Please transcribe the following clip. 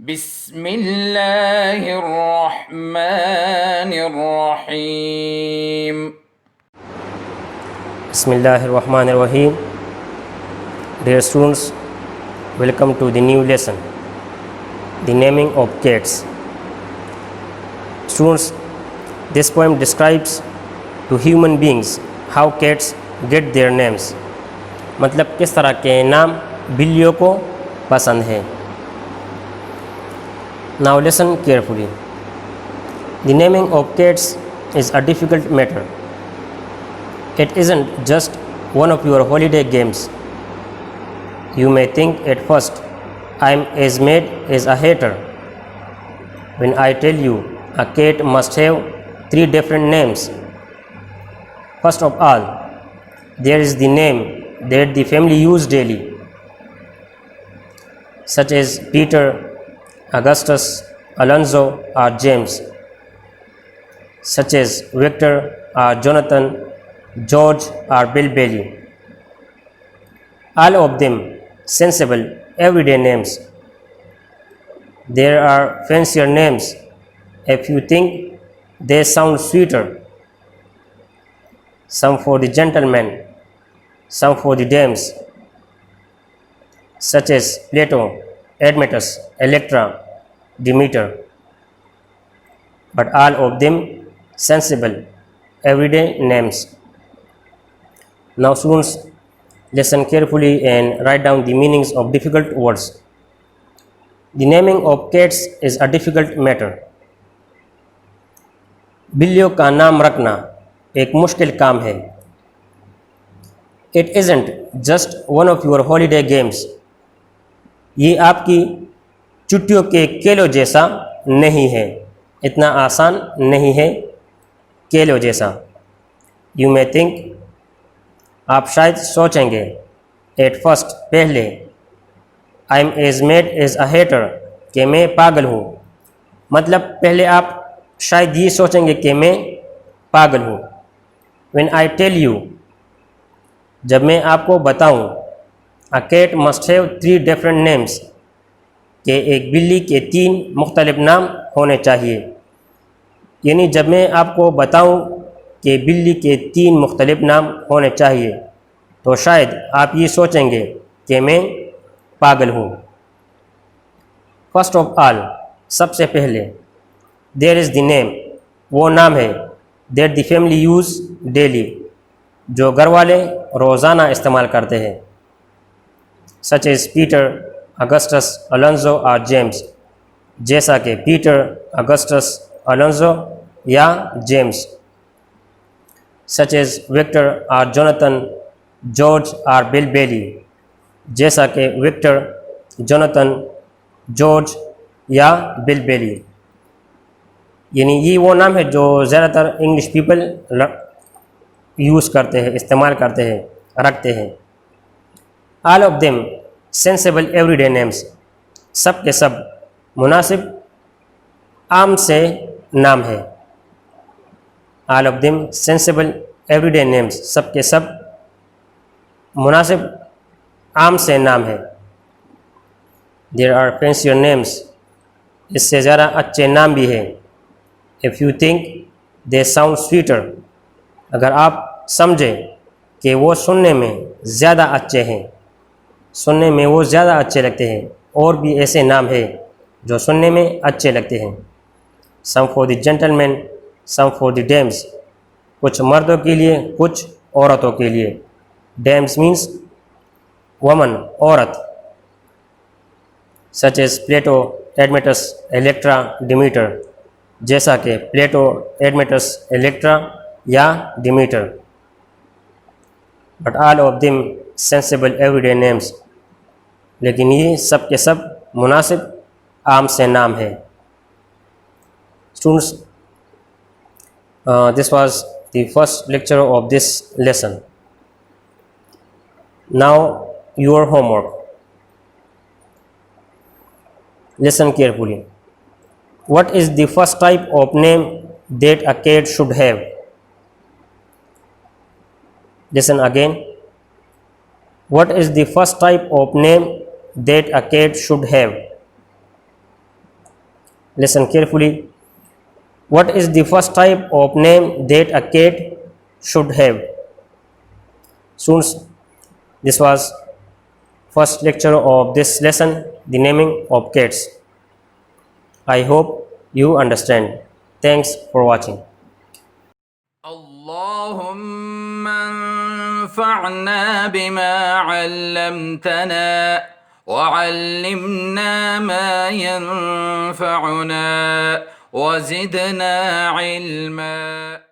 بسم اللہ الرحمن الرحیم. بسم اللہ الرحمن الرحیم. Dear students, welcome to the new lesson, the naming of cats. Students, this poem describes to human beings how cats get their names. مطلب کس طرح کے نام بلیوں کو پسند ہے. Now listen carefully. The naming of cats is a difficult matter. It isn't just one of your holiday games. You may think at first, I'm as mad as a hater when I tell you a cat must have 3 different names. First of all, there is the name that the family use daily, such as Peter, Augustus, Alonzo, or James, such as Victor or Jonathan, George or Bill Bailey. All of them sensible everyday names. There are fancier names if you think they sound sweeter. Some for the gentlemen, some for the dames, such as Plato, Admetus, Electra, Demeter, but all of them sensible everyday names. Now students, listen carefully and write down the meanings of difficult words. The naming of cats is a difficult matter. بلیوں کا نام رکھنا ایک مشکل کام ہے. It isn't just one of your holiday games. یہ آپ کی چھٹیوں کے کھیلوں جیسا نہیں ہے. اتنا آسان نہیں ہے کھیلوں جیسا. You may think, آپ شاید سوچیں گے, at first پہلے, I'm as mad as a hater کہ میں پاگل ہوں. مطلب پہلے آپ شاید یہ سوچیں گے کہ میں پاگل ہوں. When I tell you, جب میں آپ کو بتاؤں, a cat must have 3 different names, کہ ایک بلی کے 3 مختلف نام ہونے چاہیے. یعنی جب میں آپ کو بتاؤں کہ بلی کے 3 مختلف نام ہونے چاہیے تو شاید آپ یہ سوچیں گے کہ میں پاگل ہوں. فرسٹ آف آل, سب سے پہلے, دیر از دی نیم, وہ نام ہے, that the family use daily, جو گھر والے روزانہ استعمال کرتے ہیں, سچ ایز پیٹر, اگسٹس, الونزو اور جیمس, جیسا کہ پیٹر, اگسٹس, الونزو یا جیمس, سچ ایز وکٹر اور جوناتھن, جارج اور بل بیلی, جیسا کہ وکٹر, جوناتھن, جارج یا بل بیلی. یعنی یہ وہ نام ہے جو زیادہ تر انگلش پیپل یوز کرتے ہیں, استعمال کرتے ہیں, رکھتے ہیں. All of them sensible every day names, سب کے سب مناسب عام سے نام ہے. All of them sensible every day names, سب کے سب مناسب عام سے نام ہے. دیر آر فینسیئر نیمس, اس سے زیادہ اچھے نام بھی ہیں. If you think they sound sweeter, اگر آپ سمجھیں کہ وہ سننے میں زیادہ اچھے ہیں, سننے میں وہ زیادہ اچھے لگتے ہیں. اور بھی ایسے نام ہیں جو سننے میں اچھے لگتے ہیں. Some for the gentlemen, some for the dames, کچھ مردوں کے لیے, کچھ عورتوں کے لیے. Dames means woman, عورت, such as Plato, Admetus, Electra, Demeter, جیسا کہ پلیٹو, ایڈمیٹس, الیکٹرا یا Demeter. But all of them sensible every day names, لیکن یہ سب کے سب مناسب عام سے نام ہے. Students, this was the first lecture of this lesson. Now your home work. Listen carefully. What is the first type of name that a cat should have? Listen again. What is the first type of name that a cat should have? Listen carefully. What is the first type of name that a cat should have? Students, this was first lecture of this lesson, the naming of cats. I hope you understand. Thanks for watching. اللهم انفعنا بما علمتنا وعلمنا ما ينفعنا وزدنا علما.